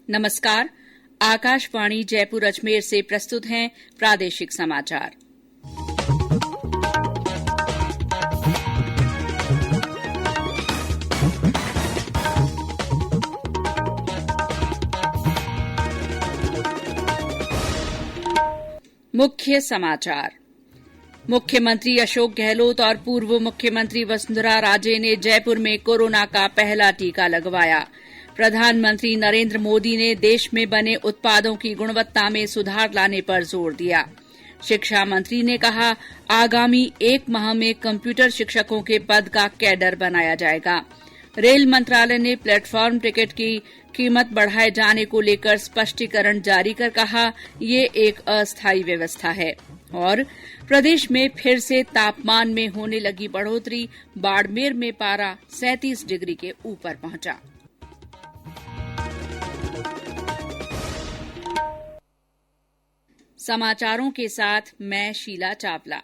नमस्कार। आकाशवाणी जयपुर अजमेर से प्रस्तुत हैं प्रादेशिक समाचार। मुख्य समाचार। मुख्यमंत्री अशोक गहलोत और पूर्व मुख्यमंत्री वसुंधरा राजे ने जयपुर में कोरोना का पहला टीका लगवाया। प्रधानमंत्री नरेंद्र मोदी ने देश में बने उत्पादों की गुणवत्ता में सुधार लाने पर जोर दिया। शिक्षा मंत्री ने कहा, आगामी 1 माह में कंप्यूटर शिक्षकों के पद का कैडर बनाया जाएगा। रेल मंत्रालय ने प्लेटफॉर्म टिकट की कीमत बढ़ाए जाने को लेकर स्पष्टीकरण जारी कर कहा, ये एक अस्थायी व्यवस्था है। और प्रदेश में फिर से तापमान में होने लगी बढ़ोतरी, बाड़मेर में पारा 37 डिग्री के ऊपर पहुंचा। समाचारों के साथ मैं शीला चावला।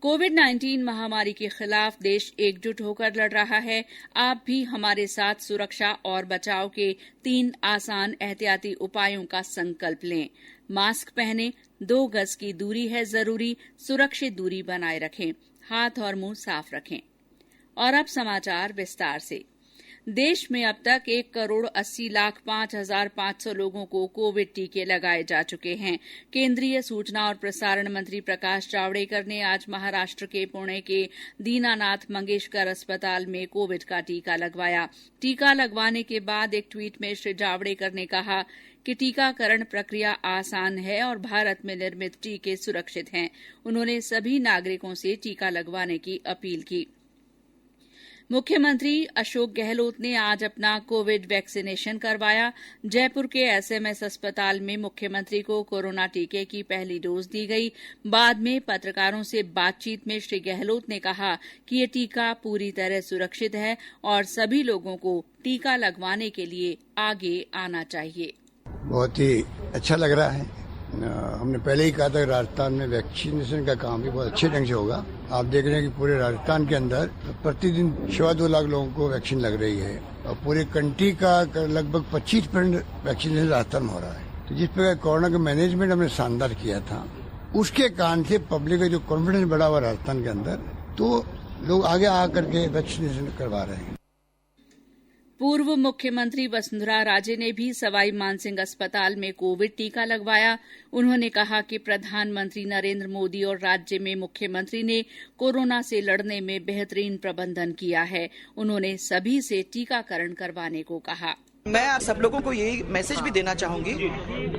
कोविड-19 महामारी के खिलाफ देश एकजुट होकर लड़ रहा है। आप भी हमारे साथ सुरक्षा और बचाव के 3 आसान एहतियाती उपायों का संकल्प लें। मास्क पहनें, 2 गज की दूरी है जरूरी, सुरक्षित दूरी बनाए रखें, हाथ और मुंह साफ रखें। और अब समाचार विस्तार से। देश में अब तक 1,80,05,500 लोगों को कोविड टीके लगाए जा चुके हैं। केंद्रीय सूचना और प्रसारण मंत्री प्रकाश जावड़ेकर ने आज महाराष्ट्र के पुणे के दीनानाथ मंगेशकर अस्पताल में कोविड का टीका लगवाया। टीका लगवाने के बाद एक ट्वीट में श्री जावड़ेकर ने कहा कि टीकाकरण प्रक्रिया आसान है और भारत में निर्मित टीके सुरक्षित हैं। उन्होंने सभी नागरिकों से टीका लगवाने की अपील की। मुख्यमंत्री अशोक गहलोत ने आज अपना कोविड वैक्सीनेशन करवाया। जयपुर के एसएमएस अस्पताल में मुख्यमंत्री को कोरोना टीके की पहली डोज दी गई। बाद में पत्रकारों से बातचीत में श्री गहलोत ने कहा कि ये टीका पूरी तरह सुरक्षित है और सभी लोगों को टीका लगवाने के लिए आगे आना चाहिए। बहुत ही अच्छा लग रहा है। हमने पहले ही कहा था कि राजस्थान में वैक्सीनेशन का काम भी बहुत अच्छे ढंग से होगा। आप देख रहे हैं कि पूरे राजस्थान के अंदर प्रतिदिन 2.25 लाख लोगों को वैक्सीन लग रही है और पूरे कंट्री का लगभग 25% वैक्सीनेशन राजस्थान में हो रहा है। तो जिस प्रकार कोरोना का मैनेजमेंट हमने शानदार किया था, उसके कारण से पब्लिक का जो कॉन्फिडेंस बढ़ा हुआ राजस्थान के अंदर, तो लोग आगे आकर के वैक्सीनेशन करवा रहे हैं। पूर्व मुख्यमंत्री वसुंधरा राजे ने भी सवाई मानसिंह अस्पताल में कोविड टीका लगवाया। उन्होंने कहा कि प्रधानमंत्री नरेंद्र मोदी और राज्य में मुख्यमंत्री ने कोरोना से लड़ने में बेहतरीन प्रबंधन किया है। उन्होंने सभी से टीकाकरण करवाने को कहा। मैं आप सब लोगों को यही मैसेज भी देना चाहूंगी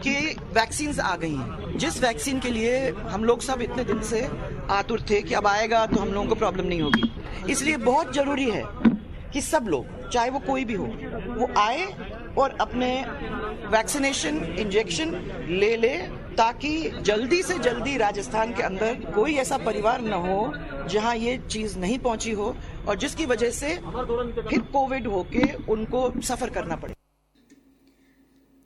कि वैक्सीन आ गई हैं। जिस वैक्सीन के लिए हम लोग सब इतने दिन से आतुर थे कि अब आएगा तो हम लोगों को प्रॉब्लम नहीं होगी, इसलिए बहुत जरूरी है कि सब लोग, चाहे वो कोई भी हो, वो आए और अपने वैक्सीनेशन इंजेक्शन ले ताकि जल्दी से जल्दी राजस्थान के अंदर कोई ऐसा परिवार न हो जहां ये चीज नहीं पहुंची हो और जिसकी वजह से फिर कोविड होके उनको सफर करना पड़े।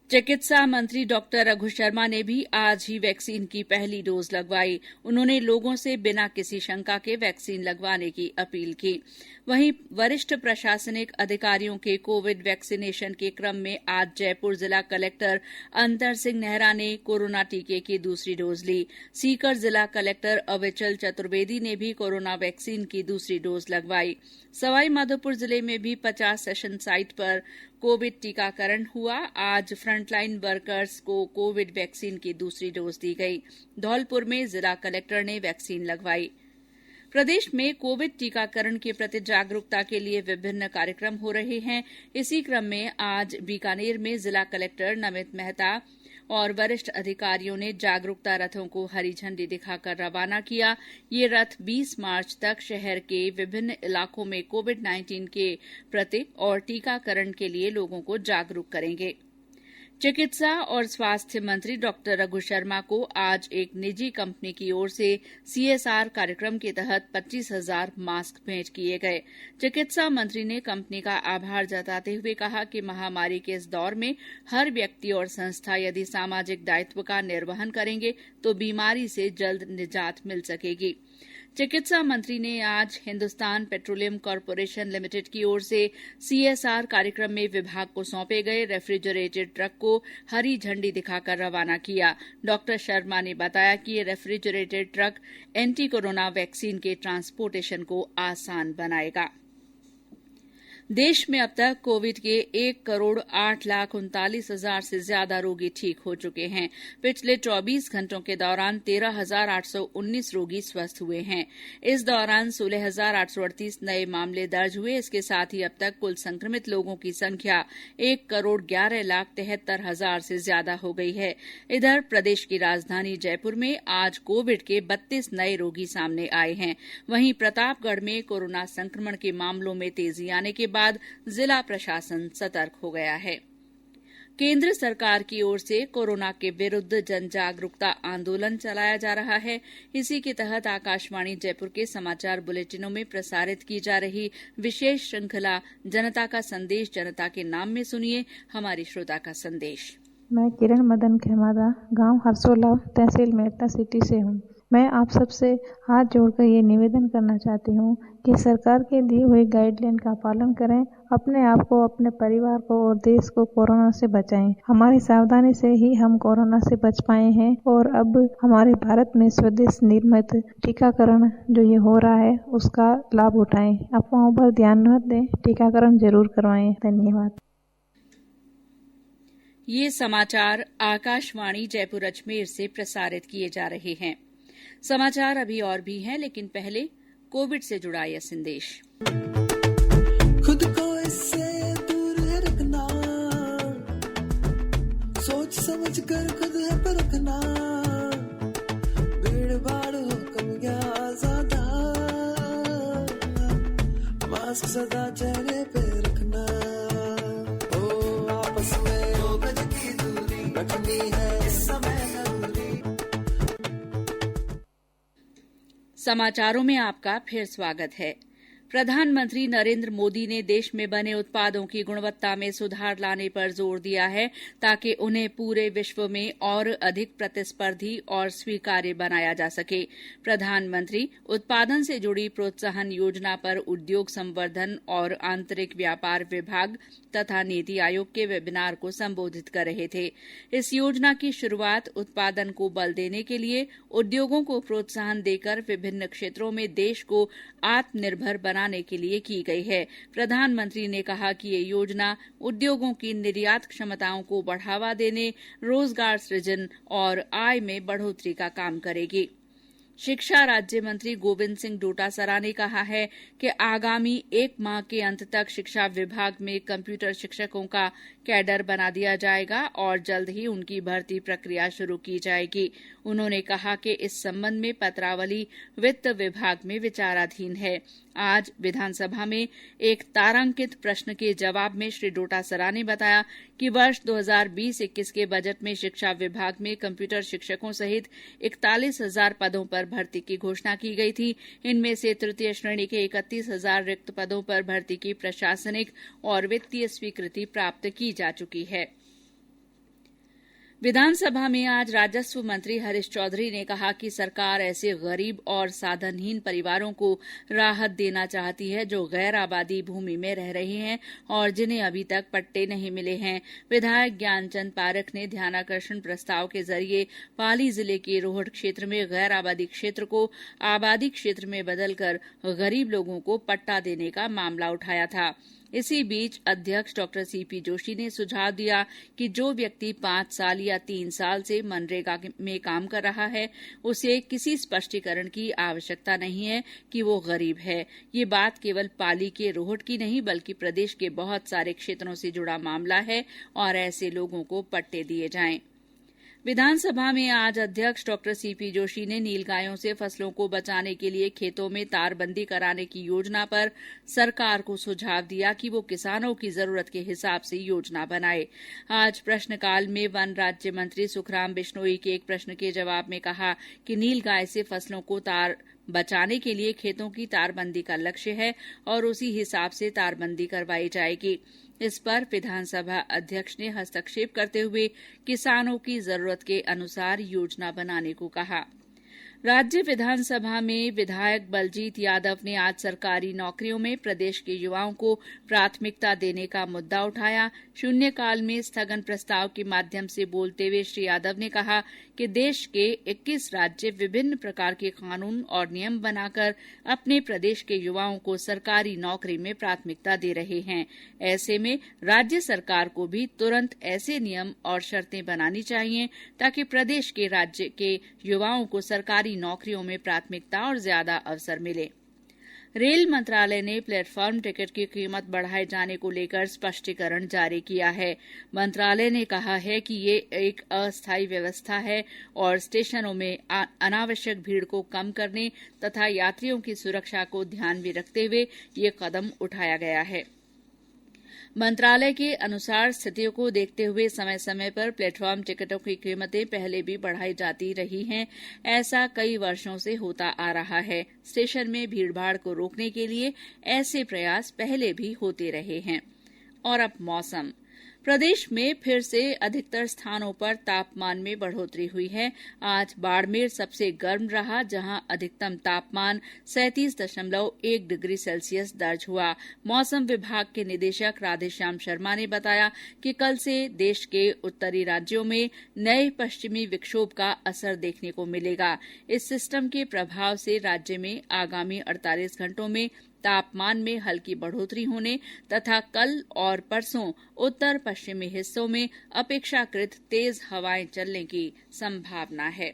चिकित्सा मंत्री डॉक्टर रघु शर्मा ने भी आज ही वैक्सीन की पहली डोज लगवाई। उन्होंने लोगों से बिना किसी शंका के वैक्सीन लगवाने की अपील की। वहीं वरिष्ठ प्रशासनिक अधिकारियों के कोविड वैक्सीनेशन के क्रम में आज जयपुर जिला कलेक्टर अंतर सिंह नेहरा ने कोरोना टीके की दूसरी डोज ली। सीकर जिला कलेक्टर अविचल चतुर्वेदी ने भी कोरोना वैक्सीन की दूसरी डोज लगवाई। सवाई माधोपुर जिले में भी 50 सेशन साइट पर कोविड टीकाकरण हुआ। आज फ्रंटलाइन वर्कर्स को कोविड वैक्सीन की दूसरी डोज दी गई। धौलपुर में जिला कलेक्टर ने वैक्सीन लगवाई। प्रदेश में कोविड टीकाकरण के प्रति जागरूकता के लिए विभिन्न कार्यक्रम हो रहे हैं। इसी क्रम में आज बीकानेर में जिला कलेक्टर नमित मेहता और वरिष्ठ अधिकारियों ने जागरूकता रथों को हरी झंडी दिखाकर रवाना किया। ये रथ 20 मार्च तक शहर के विभिन्न इलाकों में कोविड-19 के प्रति और टीकाकरण के लिए लोगों को जागरूक करेंगे। चिकित्सा और स्वास्थ्य मंत्री डॉक्टर रघु शर्मा को आज एक निजी कंपनी की ओर से सीएसआर कार्यक्रम के तहत 25,000 मास्क भेंट किए गए। चिकित्सा मंत्री ने कंपनी का आभार जताते हुए कहा कि महामारी के इस दौर में हर व्यक्ति और संस्था यदि सामाजिक दायित्व का निर्वहन करेंगे तो बीमारी से जल्द निजात मिल सकेगी। चिकित्सा मंत्री ने आज हिंदुस्तान पेट्रोलियम कॉर्पोरेशन लिमिटेड की ओर से CSR कार्यक्रम में विभाग को सौंपे गए रेफ्रिजरेटेड ट्रक को हरी झंडी दिखाकर रवाना किया। डॉक्टर शर्मा ने बताया कि ये refrigerated truck anti corona vaccine के ट्रांसपोर्टेशन को आसान बनाएगा। देश में अब तक कोविड के 1,08,39,000 से ज्यादा रोगी ठीक हो चुके हैं। पिछले 24 घंटों के दौरान 13,819 रोगी स्वस्थ हुए हैं। इस दौरान 16,838 नए मामले दर्ज हुए। इसके साथ ही अब तक कुल संक्रमित लोगों की संख्या 1,11,73,000 से ज्यादा हो गई है। इधर प्रदेश की राजधानी जयपुर में आज कोविड के 32 नए रोगी सामने आए हैं। वहीं प्रतापगढ़ में कोरोना संक्रमण के मामलों में तेजी आने के बाद जिला प्रशासन सतर्क हो गया है। केंद्र सरकार की ओर से कोरोना के विरुद्ध जन जागरूकता आंदोलन चलाया जा रहा है। इसी के तहत आकाशवाणी जयपुर के समाचार बुलेटिनों में प्रसारित की जा रही विशेष श्रृंखला जनता का संदेश जनता के नाम में सुनिए हमारी श्रोता का संदेश। मैं किरण मदन खेमादा गांव हरसोला तहसील मेरठा सिटी से हूं। मैं आप सबसे हाथ जोड़कर ये निवेदन करना चाहती हूँ कि सरकार के दिए हुए गाइडलाइन का पालन करें, अपने आप को, अपने परिवार को और देश को कोरोना से बचाएं। हमारी सावधानी से ही हम कोरोना से बच पाए हैं और अब हमारे भारत में स्वदेश निर्मित टीकाकरण जो ये हो रहा है उसका लाभ उठाएं। अफवाहों पर ध्यान न दें, टीकाकरण जरूर करवाएं। धन्यवाद। ये समाचार आकाशवाणी जयपुर अजमेर से प्रसारित किए जा रहे हैं। समाचार अभी और भी हैं, लेकिन पहले कोविड से जुड़ा यह संदेश। खुद को इससे दूर रखना, सोच समझ कर खुद है परखना, भीड़ भाड़ हो कम या ज्यादा, मास्क सदा चेहरे पे रखना, ओ आपस में 2 गज की दूरी रखनी है इस समय। समाचारों में आपका फिर स्वागत है। प्रधानमंत्री नरेंद्र मोदी ने देश में बने उत्पादों की गुणवत्ता में सुधार लाने पर जोर दिया है ताकि उन्हें पूरे विश्व में और अधिक प्रतिस्पर्धी और स्वीकार्य बनाया जा सके। प्रधानमंत्री उत्पादन से जुड़ी प्रोत्साहन योजना पर उद्योग संवर्धन और आंतरिक व्यापार विभाग तथा नीति आयोग के वेबिनार को संबोधित कर रहे थे। इस योजना की शुरुआत उत्पादन को बल देने के लिए उद्योगों को प्रोत्साहन देकर विभिन्न क्षेत्रों में देश को आत्मनिर्भर बनाने के लिए की गई है। प्रधानमंत्री ने कहा कि ये योजना उद्योगों की निर्यात क्षमताओं को बढ़ावा देने, रोजगार सृजन और आय में बढ़ोतरी का काम करेगी। शिक्षा राज्य मंत्री गोविंद सिंह डोटासरा ने कहा है कि आगामी 1 माह के अंत तक शिक्षा विभाग में कंप्यूटर शिक्षकों का कैडर बना दिया जाएगा और जल्द ही उनकी भर्ती प्रक्रिया शुरू की जाएगी। उन्होंने कहा कि इस संबंध में पत्रावली वित्त विभाग में विचाराधीन है। आज विधानसभा में एक तारांकित प्रश्न के जवाब में श्री डोटासरा ने बताया कि वर्ष 2020-21 के बजट में शिक्षा विभाग में कंप्यूटर शिक्षकों सहित 41,000 पदों पर भर्ती की घोषणा की गई थी। इनमें से तृतीय श्रेणी के 31,000 रिक्त पदों पर भर्ती की प्रशासनिक और वित्तीय स्वीकृति प्राप्त की जा चुकी है। विधानसभा में आज राजस्व मंत्री हरीश चौधरी ने कहा कि सरकार ऐसे गरीब और साधनहीन परिवारों को राहत देना चाहती है जो गैर आबादी भूमि में रह रहे हैं और जिन्हें अभी तक पट्टे नहीं मिले हैं। विधायक ज्ञानचंद पारख ने ध्यानाकर्षण प्रस्ताव के जरिए पाली जिले के रोहट क्षेत्र में गैर आबादी क्षेत्र को आबादी क्षेत्र में बदलकर गरीब लोगों को पट्टा देने का मामला उठाया था। इसी बीच अध्यक्ष डॉक्टर सीपी जोशी ने सुझाव दिया कि जो व्यक्ति 5 साल या 3 साल से मनरेगा में काम कर रहा है उसे किसी स्पष्टीकरण की आवश्यकता नहीं है कि वो गरीब है। ये बात केवल पाली के रोहट की नहीं बल्कि प्रदेश के बहुत सारे क्षेत्रों से जुड़ा मामला है और ऐसे लोगों को पट्टे दिए जाएं। विधानसभा में आज अध्यक्ष डॉक्टर सीपी जोशी ने नीलगायों से फसलों को बचाने के लिए खेतों में तारबंदी कराने की योजना पर सरकार को सुझाव दिया कि वो किसानों की जरूरत के हिसाब से योजना बनाए। आज प्रश्नकाल में वन राज्य मंत्री सुखराम बिश्नोई के एक प्रश्न के जवाब में कहा कि नीलगाय से फसलों को तार बचाने के लिए खेतों की तारबंदी का लक्ष्य है और उसी हिसाब से तारबंदी करवाई जाएगी। इस पर विधानसभा अध्यक्ष ने हस्तक्षेप करते हुए किसानों की जरूरत के अनुसार योजना बनाने को कहा। राज्य विधानसभा में विधायक बलजीत यादव ने आज सरकारी नौकरियों में प्रदेश के युवाओं को प्राथमिकता देने का मुद्दा उठाया। शून्यकाल में स्थगन प्रस्ताव के माध्यम से बोलते हुए श्री यादव ने कहा कि देश के 21 राज्य विभिन्न प्रकार के कानून और नियम बनाकर अपने प्रदेश के युवाओं को सरकारी नौकरी में प्राथमिकता दे रहे हैं। ऐसे में राज्य सरकार को भी तुरंत ऐसे नियम और शर्तें बनानी चाहिए ताकि प्रदेश के राज्य के युवाओं को सरकारी नौकरियों में प्राथमिकता और ज्यादा अवसर मिले। रेल मंत्रालय ने प्लेटफॉर्म टिकट की कीमत बढ़ाए जाने को लेकर स्पष्टीकरण जारी किया है। मंत्रालय ने कहा है कि ये एक अस्थायी व्यवस्था है और स्टेशनों में अनावश्यक भीड़ को कम करने तथा यात्रियों की सुरक्षा को ध्यान में रखते हुए ये कदम उठाया गया है। मंत्रालय के अनुसार स्थितियों को देखते हुए समय समय पर प्लेटफॉर्म टिकटों की कीमतें पहले भी बढ़ाई जाती रही हैं। ऐसा कई वर्षों से होता आ रहा है। स्टेशन में भीड़भाड़ को रोकने के लिए ऐसे प्रयास पहले भी होते रहे हैं। और अब मौसम। प्रदेश में फिर से अधिकतर स्थानों पर तापमान में बढ़ोतरी हुई है। आज बाड़मेर सबसे गर्म रहा, जहां अधिकतम तापमान 37.1 डिग्री सेल्सियस दर्ज हुआ। मौसम विभाग के निदेशक राधेश्याम शर्मा ने बताया कि कल से देश के उत्तरी राज्यों में नए पश्चिमी विक्षोभ का असर देखने को मिलेगा। इस सिस्टम के प्रभाव से राज्य में आगामी 48 घंटों में तापमान में हल्की बढ़ोतरी होने तथा कल और परसों उत्तर पश्चिमी हिस्सों में अपेक्षाकृत तेज हवाएं चलने की संभावना है।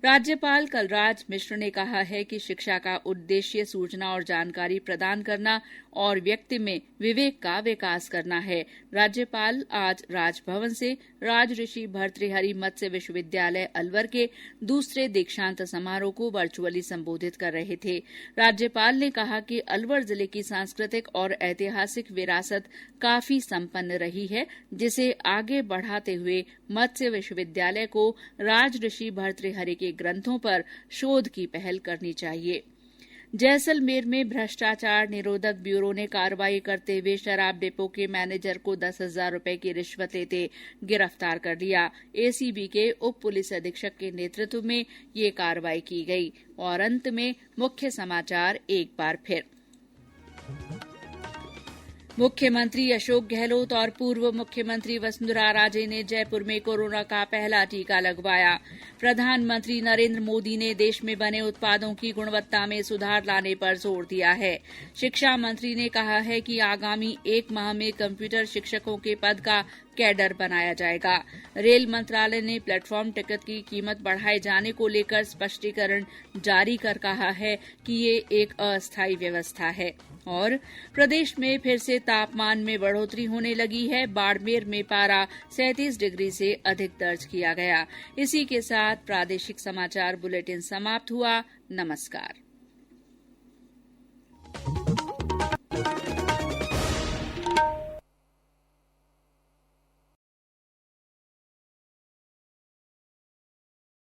राज्यपाल कलराज मिश्र ने कहा है कि शिक्षा का उद्देश्य सूचना और जानकारी प्रदान करना और व्यक्ति में विवेक का विकास करना है। राज्यपाल आज राजभवन से राजऋषि भर्तृहरि मत्स्य विश्वविद्यालय अलवर के दूसरे दीक्षांत समारोह को वर्चुअली संबोधित कर रहे थे। राज्यपाल ने कहा कि अलवर जिले की सांस्कृतिक और ऐतिहासिक विरासत काफी संपन्न रही है, जिसे आगे बढ़ाते हुए मत्स्य विश्वविद्यालय को राजऋषि भर्तृहरि के ग्रंथों पर शोध की पहल करनी चाहिए। जैसलमेर में भ्रष्टाचार निरोधक ब्यूरो ने कार्रवाई करते हुए शराब डिपो के मैनेजर को 10,000 रुपए की रिश्वत लेते गिरफ्तार कर लिया। एसीबी के उप पुलिस अधीक्षक के नेतृत्व में ये कार्रवाई की गई। और अंत में मुख्य समाचार एक बार फिर। मुख्यमंत्री अशोक गहलोत और पूर्व मुख्यमंत्री वसुंधरा राजे ने जयपुर में कोरोना का पहला टीका लगवाया। प्रधानमंत्री नरेंद्र मोदी ने देश में बने उत्पादों की गुणवत्ता में सुधार लाने पर जोर दिया है। शिक्षा मंत्री ने कहा है कि आगामी 1 माह में कंप्यूटर शिक्षकों के पद का कैडर बनाया जाएगा। रेल मंत्रालय ने प्लेटफॉर्म टिकट की कीमत बढ़ाए जाने को लेकर स्पष्टीकरण जारी कर कहा है कि ये एक अस्थायी व्यवस्था है। और प्रदेश में फिर से तापमान में बढ़ोतरी होने लगी है। बाड़मेर में पारा 37 डिग्री से अधिक दर्ज किया गया। इसी के साथ प्रादेशिक समाचार बुलेटिन समाप्त हुआ। नमस्कार।